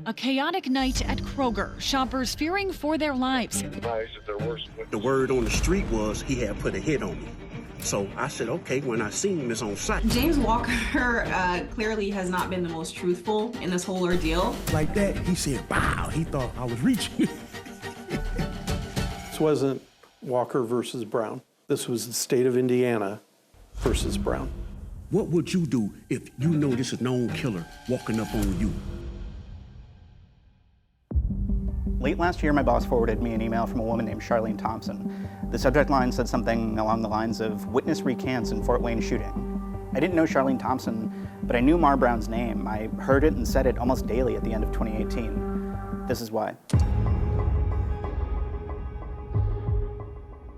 A chaotic night at Kroger, shoppers fearing for their lives. The word on the street was he had put a hit on me. So I said, okay, when I seen this on site. James Walker clearly has not been the most truthful in this whole ordeal. Like that, he said, wow, he thought I was reaching. This wasn't Walker versus Brown. This was the state of Indiana versus Brown. What would you do if you know this is a known killer walking up on you? Late last year, my boss forwarded me an email from a woman named Charlene Thompson. The subject line said something along the lines of "Witness recants in Fort Wayne shooting." I didn't know Charlene Thompson, but I knew Mar Brown's name. I heard it and said it almost daily at the end of 2018. This is why.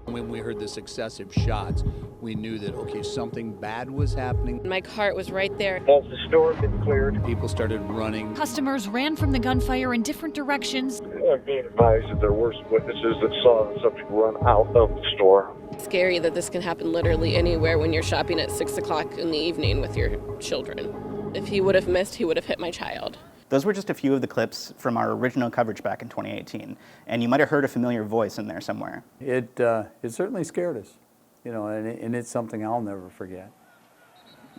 When we heard the successive shots, we knew that, okay, something bad was happening. My cart was right there. As the store had been cleared, People started running. Customers ran from the gunfire in different directions. I'm being advised that there were some witnesses that saw the subject run out of the store. Scary that this can happen literally anywhere when you're shopping at 6 o'clock in the evening with your children. If he would have missed, he would have hit my child. Those were just a few of the clips from our original coverage back in 2018, and you might have heard a familiar voice in there somewhere. It certainly scared us, and it's something I'll never forget.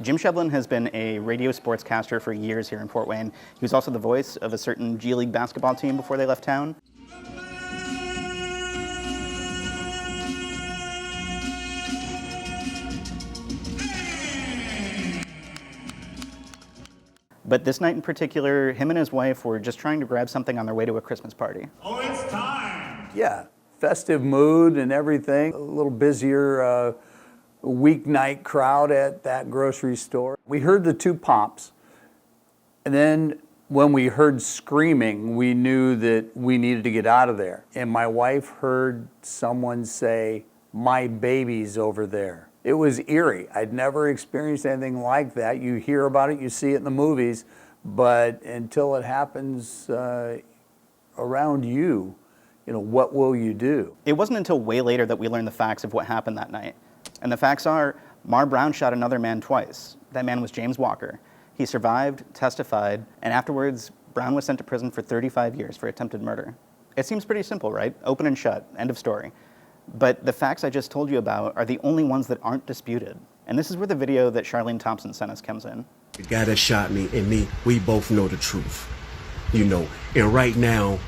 Jim Shevlin has been a radio sportscaster for years here in Fort Wayne. He was also the voice of a certain G League basketball team before they left town. But this night in particular, him and his wife were just trying to grab something on their way to a Christmas party. Oh, it's time! Yeah, festive mood and everything. A little busier weeknight crowd at that grocery store. We heard the two pops, and then when we heard screaming, we knew that we needed to get out of there. And my wife heard someone say, "My baby's over there." It was eerie. I'd never experienced anything like that. You hear about it, you see it in the movies, but until it happens around you, what will you do? It wasn't until way later that we learned the facts of what happened that night. And the facts are, Mar Brown shot another man twice. That man was James Walker. He survived, testified, and afterwards, Brown was sent to prison for 35 years for attempted murder. It seems pretty simple, right? Open and shut, end of story. But the facts I just told you about are the only ones that aren't disputed. And this is where the video that Charlene Thompson sent us comes in. The guy that shot me and me, we both know the truth, And right now,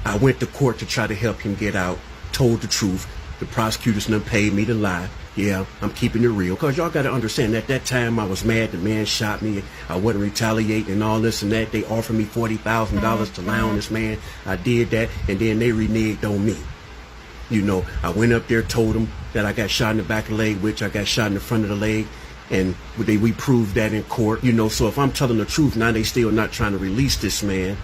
I went to court to try to help him get out, told the truth. The prosecutors done paid me to lie. Yeah, I'm keeping it real. Because y'all got to understand, at that time, I was mad. The man shot me. I wasn't retaliating and all this and that. They offered me $40,000 to lie on this man. I did that, and then they reneged on me. I went up there, told them that I got shot in the back of the leg, which I got shot in the front of the leg, and we proved that in court. So if I'm telling the truth, now they still not trying to release this man,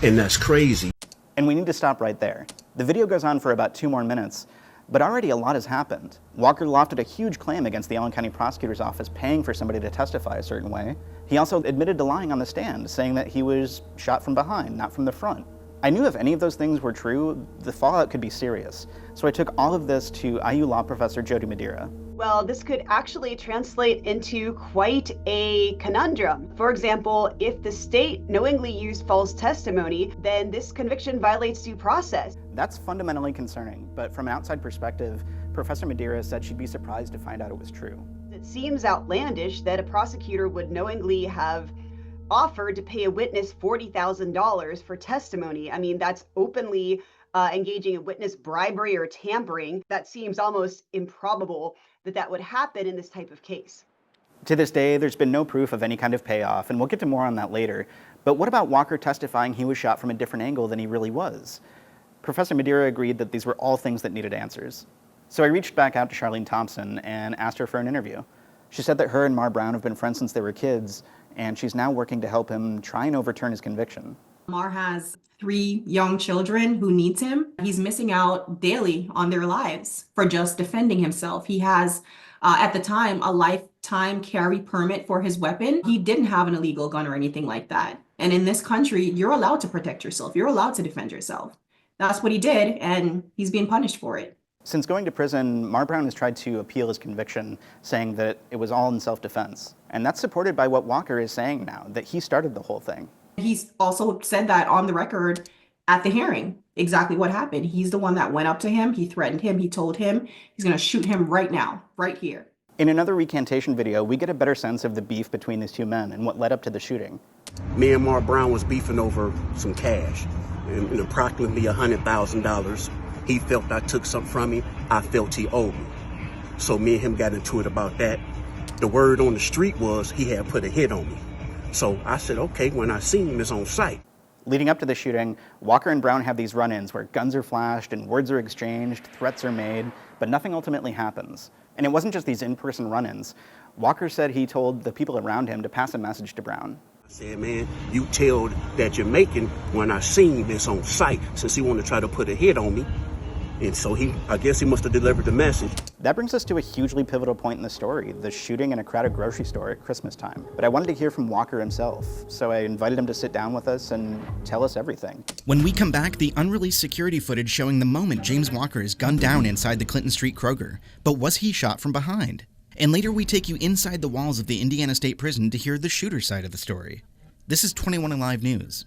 and that's crazy. And we need to stop right there. The video goes on for about 2 more minutes, but already a lot has happened. Walker lofted a huge claim against the Allen County Prosecutor's Office paying for somebody to testify a certain way. He also admitted to lying on the stand, saying that he was shot from behind, not from the front. I knew if any of those things were true, the fallout could be serious. So I took all of this to IU law professor Jody Madeira. Well, this could actually translate into quite a conundrum. For example, if the state knowingly used false testimony, then this conviction violates due process. That's fundamentally concerning, but from an outside perspective, Professor Madeira said she'd be surprised to find out it was true. It seems outlandish that a prosecutor would knowingly have offered to pay a witness $40,000 for testimony. I mean, that's openly engaging in witness bribery or tampering. That seems almost improbable that that would happen in this type of case. To this day, there's been no proof of any kind of payoff, and we'll get to more on that later. But what about Walker testifying he was shot from a different angle than he really was? Professor Madeira agreed that these were all things that needed answers. So I reached back out to Charlene Thompson and asked her for an interview. She said that her and Mar Brown have been friends since they were kids, and she's now working to help him try and overturn his conviction. Mar has 3 young children who needs him. He's missing out daily on their lives for just defending himself. He has, at the time, a lifetime carry permit for his weapon. He didn't have an illegal gun or anything like that. And in this country, you're allowed to protect yourself. You're allowed to defend yourself. That's what he did, and he's being punished for it. Since going to prison, Mar Brown has tried to appeal his conviction, saying that it was all in self-defense. And that's supported by what Walker is saying now, that he started the whole thing. He's also said that on the record at the hearing, exactly what happened. He's the one that went up to him. He threatened him. He told him he's going to shoot him right now, right here. In another recantation video, we get a better sense of the beef between these two men and what led up to the shooting. Me and Mark Brown was beefing over some cash, and approximately $100,000. He felt I took something from him. I felt he owed me. So me and him got into it about that. The word on the street was he had put a hit on me. So I said, okay, when I seen him, it's on site. Leading up to the shooting, Walker and Brown have these run-ins where guns are flashed and words are exchanged, threats are made, but nothing ultimately happens. And it wasn't just these in-person run-ins. Walker said he told the people around him to pass a message to Brown. I said, man, you tell that Jamaican when I seen this on site, since he wanted to try to put a hit on me. And so I guess he must have delivered the message. That brings us to a hugely pivotal point in the story, the shooting in a crowded grocery store at Christmas time. But I wanted to hear from Walker himself, so I invited him to sit down with us and tell us everything. When we come back, the unreleased security footage showing the moment James Walker is gunned down inside the Clinton Street Kroger. But was he shot from behind? And later we take you inside the walls of the Indiana State Prison to hear the shooter side of the story. This is 21 Alive News.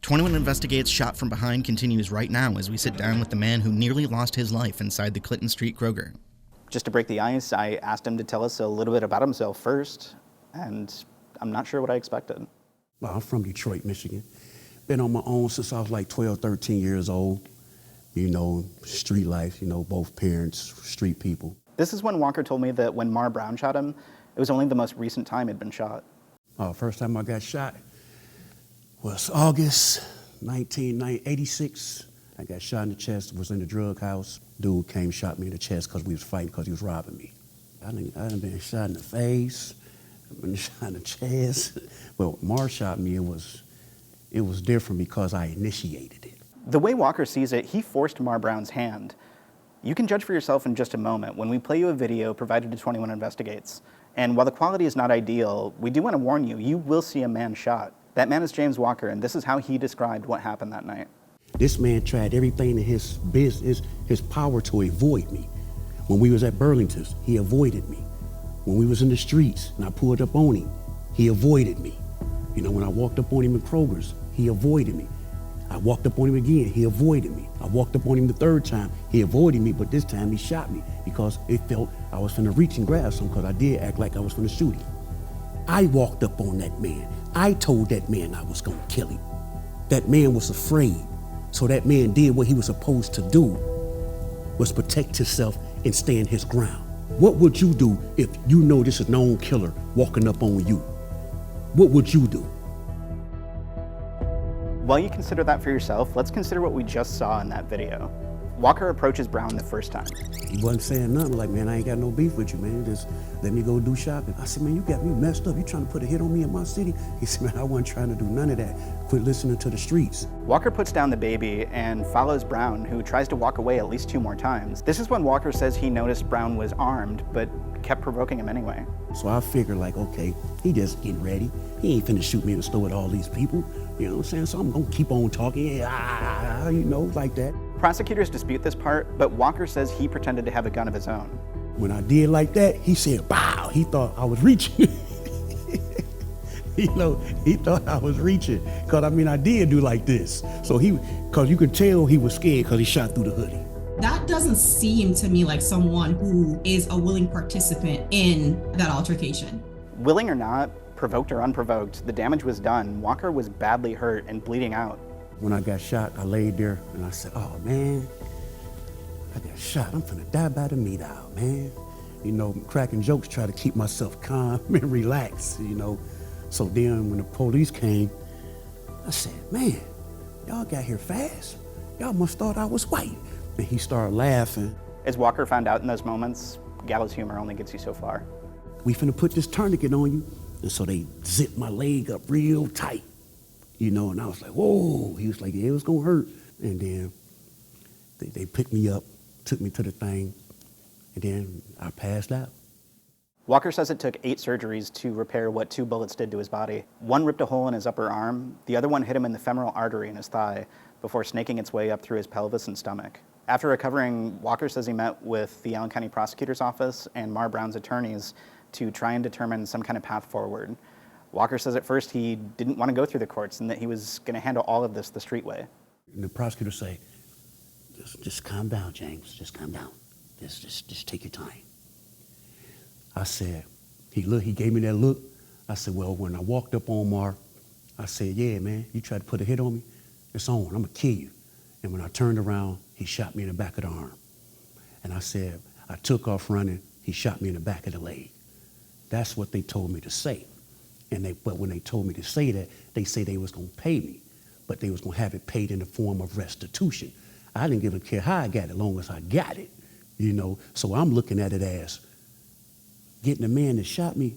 21 Investigates Shot from Behind continues right now as we sit down with the man who nearly lost his life inside the Clinton Street Kroger. Just to break the ice, I asked him to tell us a little bit about himself first, and I'm not sure what I expected. Well, I'm from Detroit, Michigan. Been on my own since I was like 12, 13 years old. You know, street life, you know, both parents, street people. This is when Walker told me that when Mar Brown shot him, it was only the most recent time he'd been shot. First time I got shot was August 1986. I got shot in the chest, was in the drug house. Dude came, shot me in the chest because we was fighting because he was robbing me. I done been shot in the face, I've been shot in the chest. Well, Mar shot me, it was different because I initiated it. The way Walker sees it, he forced Mar Brown's hand. You can judge for yourself in just a moment when we play you a video provided to 21 Investigates. And while the quality is not ideal, we do want to warn you, you will see a man shot. That man is James Walker, and this is how he described what happened that night. This man tried everything in his business, his power to avoid me. When we was at Burlington's, he avoided me. When we was in the streets and I pulled up on him, he avoided me. You know, when I walked up on him in Kroger's, he avoided me. I walked up on him again, he avoided me. I walked up on him the third time, he avoided me, but this time he shot me because it felt I was finna reach and grab something because I did act like I was finna shoot him. I walked up on that man. I told that man I was gonna kill him. That man was afraid, so that man did what he was supposed to do, was protect himself and stand his ground. What would you do if you know this is a known killer walking up on you? What would you do? While you consider that for yourself, let's consider what we just saw in that video. Walker approaches Brown the first time. He wasn't saying nothing like, man, I ain't got no beef with you, man. Just let me go do shopping. I said, man, you got me messed up. You trying to put a hit on me in my city? He said, man, I wasn't trying to do none of that. Quit listening to the streets. Walker puts down the baby and follows Brown, who tries to walk away at least 2 more times. This is when Walker says he noticed Brown was armed, but kept provoking him anyway. So I figured like, okay, he just getting ready. He ain't finna shoot me in the store with all these people. You know what I'm saying? So I'm gonna keep on talking, you know, like that. Prosecutors dispute this part, but Walker says he pretended to have a gun of his own. When I did like that, he said, "Bow." He thought I was reaching. You know, he thought I was reaching. Cause I mean, I did do like this. So cause you could tell he was scared cause he shot through the hoodie. That doesn't seem to me like someone who is a willing participant in that altercation. Willing or not, provoked or unprovoked, the damage was done. Walker was badly hurt and bleeding out. When I got shot, I laid there and I said, oh man, I got shot. I'm finna die by the meat aisle, man. You know, cracking jokes, try to keep myself calm and relaxed, you know. So then when the police came, I said, man, y'all got here fast. Y'all must thought I was white. And he started laughing. As Walker found out in those moments, gallows humor only gets you so far. We finna put this tourniquet on you. And so they zipped my leg up real tight, you know, and I was like, whoa. He was like, yeah, it was gonna hurt. And then they picked me up, took me to the thing, and then I passed out. Walker says it took 8 surgeries to repair what 2 bullets did to his body. One ripped a hole in his upper arm, the other one hit him in the femoral artery in his thigh before snaking its way up through his pelvis and stomach. After recovering, Walker says he met with the Allen County Prosecutor's Office and Mar Brown's attorneys to try and determine some kind of path forward. Walker says at first he didn't want to go through the courts and that he was going to handle all of this the street way. And the prosecutor say, just calm down, James, just calm down. Just take your time. I said, he gave me that look. I said, well, when I walked up on Mark, I said, yeah, man, you tried to put a hit on me, it's on, I'm gonna kill you. And when I turned around, he shot me in the back of the arm. And I said, I took off running, he shot me in the back of the leg. That's what they told me to say. But when they told me to say that, they say they was gonna pay me, but they was gonna have it paid in the form of restitution. I didn't give a care how I got it, as long as I got it, you know? So I'm looking at it as getting the man that shot me,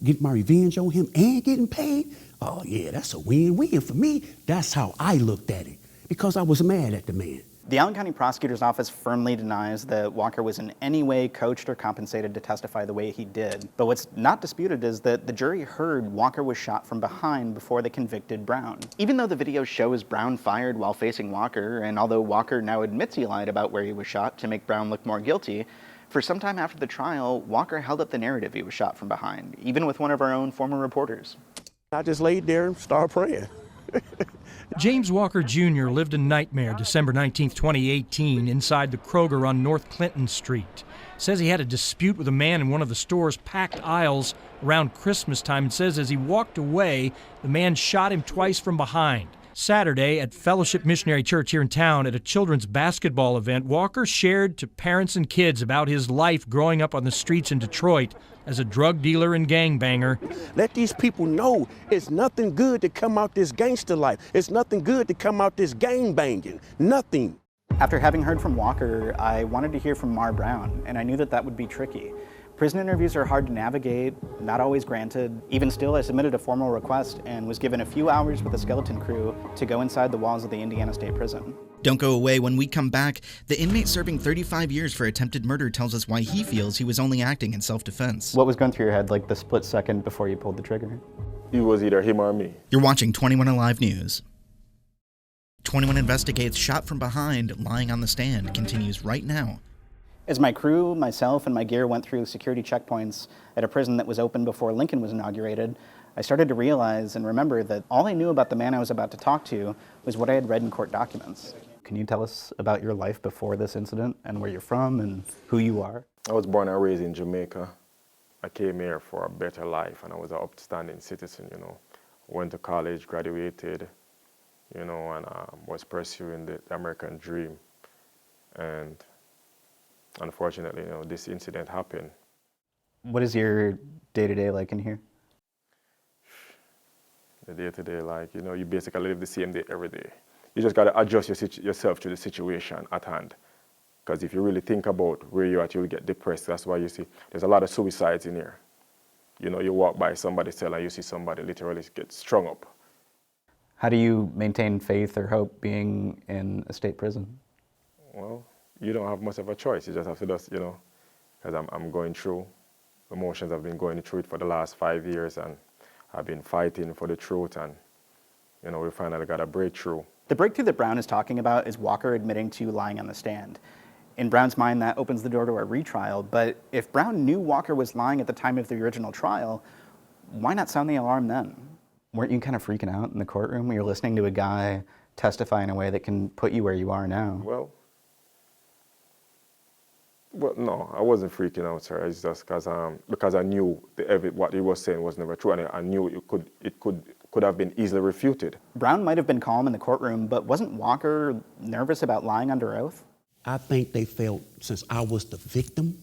getting my revenge on him and getting paid. Oh yeah, that's a win-win for me. That's how I looked at it, because I was mad at the man. The Allen County Prosecutor's Office firmly denies that Walker was in any way coached or compensated to testify the way he did. But what's not disputed is that the jury heard Walker was shot from behind before they convicted Brown. Even though the video shows Brown fired while facing Walker, and although Walker now admits he lied about where he was shot to make Brown look more guilty, for some time after the trial, Walker held up the narrative he was shot from behind, even with one of our own former reporters. I just laid there and started praying. James Walker Jr. lived a nightmare December 19, 2018, inside the Kroger on North Clinton Street. Says he had a dispute with a man in one of the store's packed aisles around Christmas time, and says as he walked away, the man shot him twice from behind. Saturday at Fellowship Missionary Church here in town at a children's basketball event, Walker shared to parents and kids about his life growing up on the streets in Detroit as a drug dealer and gangbanger. Let these people know it's nothing good to come out this gangster life. It's nothing good to come out this gang banging. Nothing. After having heard from Walker, I wanted to hear from Mar Brown, and I knew that that would be tricky. Prison interviews are hard to navigate, not always granted. Even still, I submitted a formal request and was given a few hours with a skeleton crew to go inside the walls of the Indiana State Prison. Don't go away. When we come back, the inmate serving 35 years for attempted murder tells us why he feels he was only acting in self-defense. What was going through your head like the split second before you pulled the trigger? It was either him or me. You're watching 21 Alive News. 21 Investigates shot from behind, lying on the stand, continues right now. As my crew, myself, and my gear went through security checkpoints at a prison that was open before Lincoln was inaugurated, I started to realize and remember that all I knew about the man I was about to talk to was what I had read in court documents. Can you tell us about your life before this incident and where you're from and who you are? I was born and raised in Jamaica. I came here for a better life, and I was an upstanding citizen, you know. Went to college, graduated, you know, and was pursuing the American dream. And unfortunately, you know, this incident happened. What is your day-to-day like in here? The day-to-day, like, you know, you basically live the same day every day. You just got to adjust yourself to the situation at hand. Because if you really think about where you're at, you'll get depressed. That's why you see there's a lot of suicides in here. You know, you walk by somebody's cell and you see somebody literally get strung up. How do you maintain faith or hope being in a state prison? Well, you don't have much of a choice. You just have to just, you know, because I'm going through emotions. I've been going through it for the last 5 years, and I've been fighting for the truth, and, you know, we finally got a breakthrough. The breakthrough that Brown is talking about is Walker admitting to lying on the stand. In Brown's mind, that opens the door to a retrial, but if Brown knew Walker was lying at the time of the original trial, why not sound the alarm then? Weren't you kind of freaking out in the courtroom when you're listening to a guy testify in a way that can put you where you are now? Well, no, I wasn't freaking out, sir. It's just because I knew what he was saying was never true, and I knew it could have been easily refuted. Brown might have been calm in the courtroom, but wasn't Walker nervous about lying under oath? I think they felt, since I was the victim,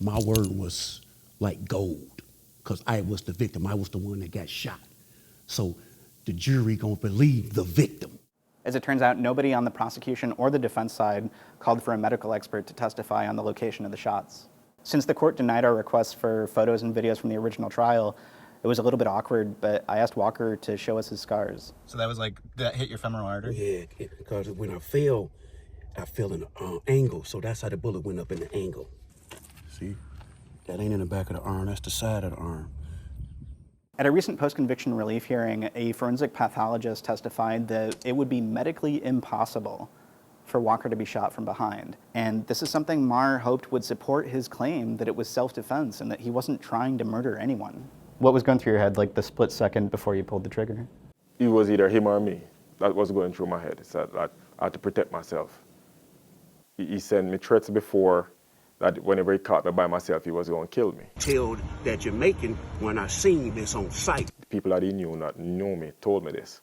my word was like gold, because I was the victim. I was the one that got shot. So the jury gonna believe the victim. As it turns out, nobody on the prosecution or the defense side called for a medical expert to testify on the location of the shots. Since the court denied our requests for photos and videos from the original trial, it was a little bit awkward, but I asked Walker to show us his scars. So that was like, did that hit your femoral artery? Yeah, because when I fell in an angle, so that's how the bullet went up in the angle. See, that ain't in the back of the arm, that's the side of the arm. At a recent post-conviction relief hearing, a forensic pathologist testified that it would be medically impossible for Walker to be shot from behind. And this is something Marr hoped would support his claim that it was self-defense and that he wasn't trying to murder anyone. What was going through your head, like the split second before you pulled the trigger? It was either him or me. That was going through my head. So that I had to protect myself. He sent me threats before that whenever he caught me by myself, he was going to kill me. Tell that Jamaican when I seen this on site. The people that he knew, that knew me, told me this.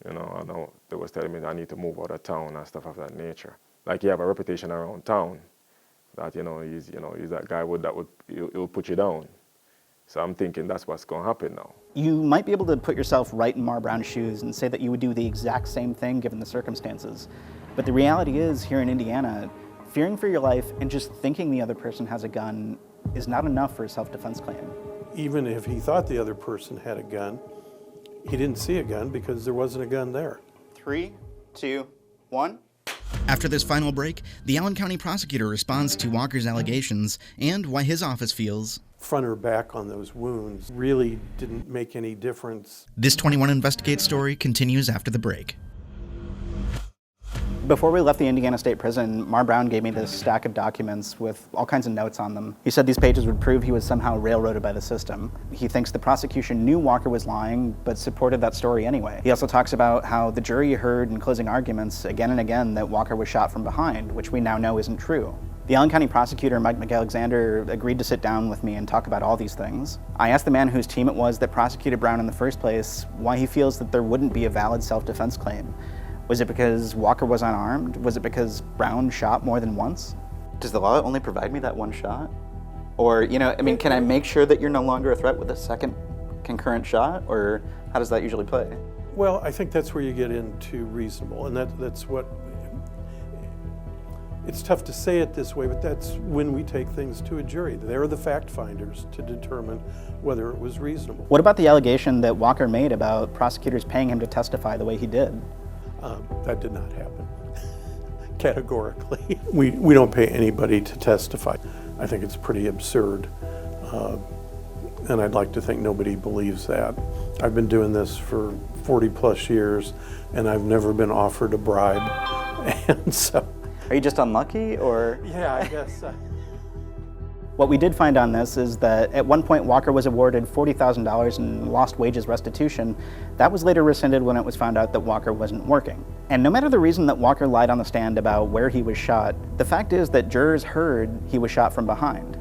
You know, I know they was telling me I need to move out of town and stuff of that nature. Like, he have a reputation around town that, he's that guy he'll put you down. So I'm thinking that's what's going to happen now. You might be able to put yourself right in Mar Brown's shoes and say that you would do the exact same thing given the circumstances. But the reality is, here in Indiana, fearing for your life and just thinking the other person has a gun is not enough for a self-defense claim. Even if he thought the other person had a gun, he didn't see a gun because there wasn't a gun there. 3, 2, 1. After this final break, the Allen County prosecutor responds to Walker's allegations and why his office feels front or back on those wounds really didn't make any difference. This 21 Investigates story continues after the break. Before we left the Indiana State Prison, Mar Brown gave me this stack of documents with all kinds of notes on them. He said these pages would prove he was somehow railroaded by the system. He thinks the prosecution knew Walker was lying, but supported that story anyway. He also talks about how the jury heard in closing arguments again and again that Walker was shot from behind, which we now know isn't true. The Allen County prosecutor, Mike McAlexander, agreed to sit down with me and talk about all these things. I asked the man whose team it was that prosecuted Brown in the first place why he feels that there wouldn't be a valid self-defense claim. Was it because Walker was unarmed? Was it because Brown shot more than once? Does the law only provide me that one shot? Or, can I make sure that you're no longer a threat with a second concurrent shot? Or how does that usually play? Well, I think that's where you get into reasonable, and that's what, it's tough to say it this way, but that's when we take things to a jury. They're the fact finders to determine whether it was reasonable. What about the allegation that Walker made about prosecutors paying him to testify the way he did? That did not happen, categorically. We don't pay anybody to testify. I think it's pretty absurd, and I'd like to think nobody believes that. I've been doing this for 40 plus years, and I've never been offered a bribe, and so. Are you just unlucky, or? Yeah, I guess. What we did find on this is that at one point Walker was awarded $40,000 in lost wages restitution. That was later rescinded when it was found out that Walker wasn't working. And no matter the reason that Walker lied on the stand about where he was shot, the fact is that jurors heard he was shot from behind.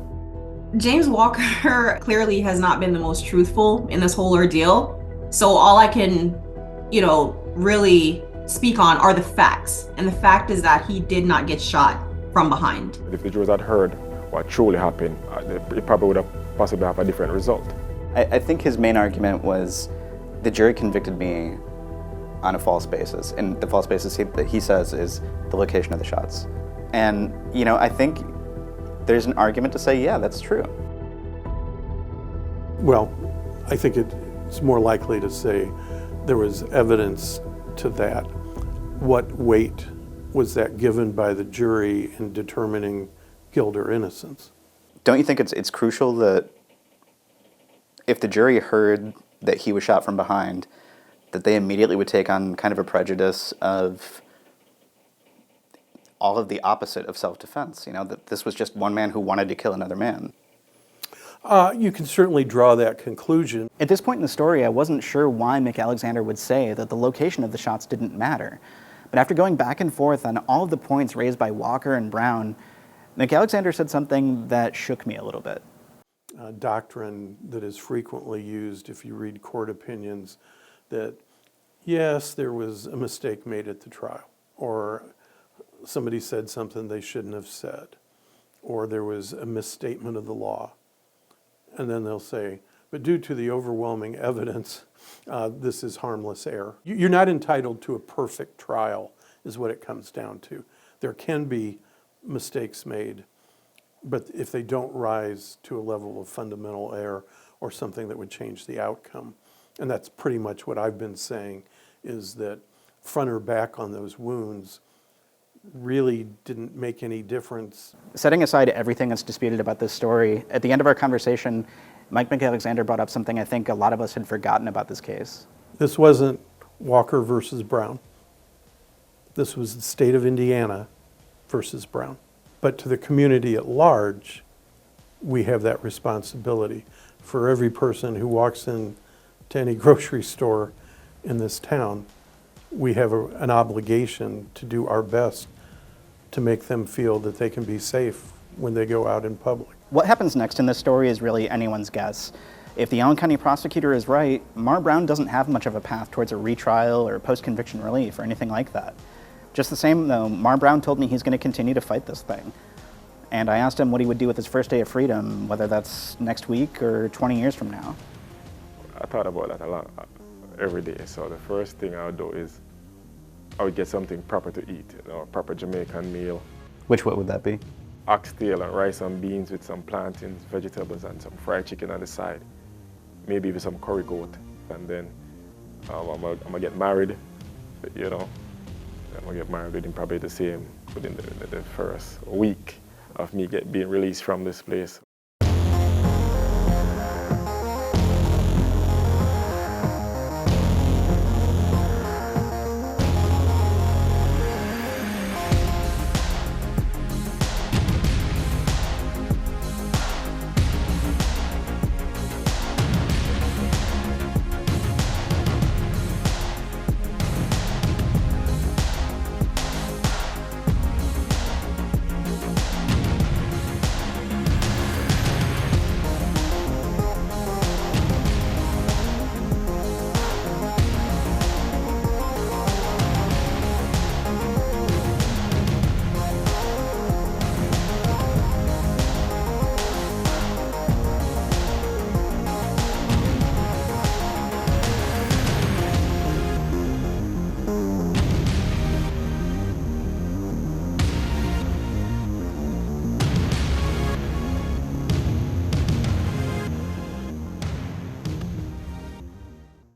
James Walker clearly has not been the most truthful in this whole ordeal. So all I can, really speak on are the facts. And the fact is that he did not get shot from behind. If the jurors had heard what truly happened, it probably would have possibly have a different result. I think his main argument was the jury convicted me on a false basis, and the false basis that he says is the location of the shots. And, I think there's an argument to say, yeah, that's true. Well, I think it's more likely to say there was evidence to that. What weight was that given by the jury in determining guilt or innocence? Don't you think it's crucial that if the jury heard that he was shot from behind, that they immediately would take on kind of a prejudice of all of the opposite of self-defense, that this was just one man who wanted to kill another man? You can certainly draw that conclusion. At this point in the story, I wasn't sure why McAlexander would say that the location of the shots didn't matter. But after going back and forth on all of the points raised by Walker and Brown, McAlexander said something that shook me a little bit. A doctrine that is frequently used if you read court opinions, that yes, there was a mistake made at the trial, or somebody said something they shouldn't have said, or there was a misstatement of the law. And then they'll say, but due to the overwhelming evidence, this is harmless error. You're not entitled to a perfect trial, is what it comes down to. There can be mistakes made, but if they don't rise to a level of fundamental error or something that would change the outcome. And that's pretty much what I've been saying, is that front or back on those wounds really didn't make any difference. Setting aside everything that's disputed about this story, at the end of our conversation, Mike McAlexander brought up something I think a lot of us had forgotten about this case. This wasn't Walker versus Brown. This was the state of Indiana versus Brown. But to the community at large, we have that responsibility. For every person who walks in to any grocery store in this town, we have an obligation to do our best to make them feel that they can be safe when they go out in public. What happens next in this story is really anyone's guess. If the Allen County prosecutor is right, Mar Brown doesn't have much of a path towards a retrial or post-conviction relief or anything like that. Just the same though, Mar Brown told me he's going to continue to fight this thing. And I asked him what he would do with his first day of freedom, whether that's next week or 20 years from now. I thought about that a lot every day. So the first thing I would do is I would get something proper to eat, a proper Jamaican meal. What would that be? Oxtail and rice and beans with some plantains, vegetables, and some fried chicken on the side. Maybe with some curry goat. And then I'm gonna get married, I'm gonna get married within probably within the first week of me being released from this place.